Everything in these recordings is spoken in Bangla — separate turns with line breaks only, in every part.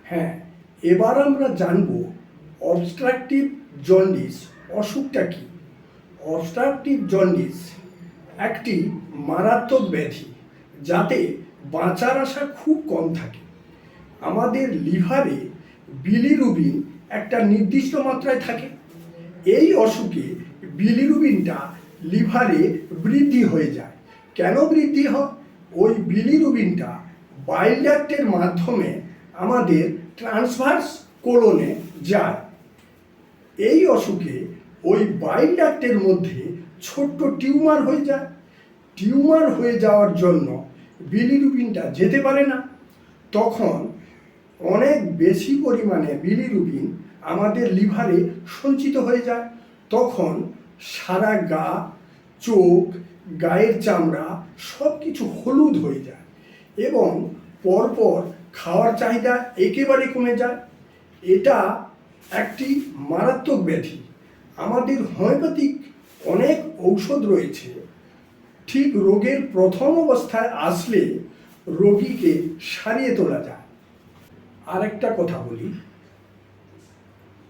হ্যাঁ, এবার আমরা জানব অবস্ট্রাকটিভ জন্ডিস অসুখটা কি। অবস্ট্রাকটিভ জন্ডিস একটি মারাত্মক ব্যাধি যাতে বাঁচার আশা খুব কম থাকে। আমাদের লিভারে বিলিরুবিন একটা নির্দিষ্ট মাত্রায় থাকে। এই অসুখে বিলিরুবিনটা লিভারে বৃদ্ধি হয়ে যায়। কেন বৃদ্ধি হয়? ওই বিলিরুবিনটা বাইল ডাক্টের মাধ্যমে আমাদের ট্রান্সভার্স কোলনে যায়। এই অসুখে ওই বাইল ডাক্টের মধ্যে ছোট্ট টিউমার হয়ে যায়। টিউমার হয়ে যাওয়ার জন্য বিলিরুবিনটা যেতে পারে না। তখন অনেক বেশি পরিমাণে বিলিরুবিন আমাদের লিভারে সঞ্চিত হয়ে যায়। তখন সারা গা, চোখ, গায়ের চামড়া সব কিছু হলুদ হয়ে যায় এবং পরপর খাওয়ার চাহিদা একেবারে কমে যায়। এটা একটি মারাত্মক ব্যাধি। আমাদের হোমিওপ্যাথিক অনেক ঔষধ রয়েছে। ঠিক রোগের প্রথম অবস্থায় আসলে রোগীকে সারিয়ে তোলা যায়। আরেকটা কথা বলি,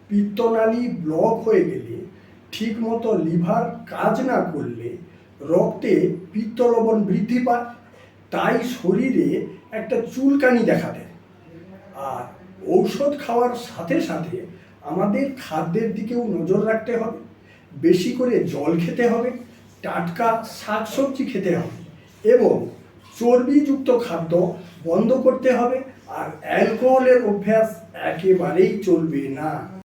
পিত্তনালী ব্লক হয়ে গেলে ঠিকমতো লিভার কাজ না করলে রক্তে পিত্ত লবণ বৃদ্ধি পায়, তাই শরীরে একটা চুলকানি দেখা দেয়। আর ঔষধ খাওয়ার সাথে সাথে আমাদের খাদ্যের দিকেও নজর রাখতে হবে। বেশি করে জল খেতে হবে, টাটকা শাকসবজি খেতে হবে এবং চর্বিযুক্ত খাদ্য বন্ধ করতে হবে। আর অ্যালকোহলের অভ্যাস একেবারেই চলবে না।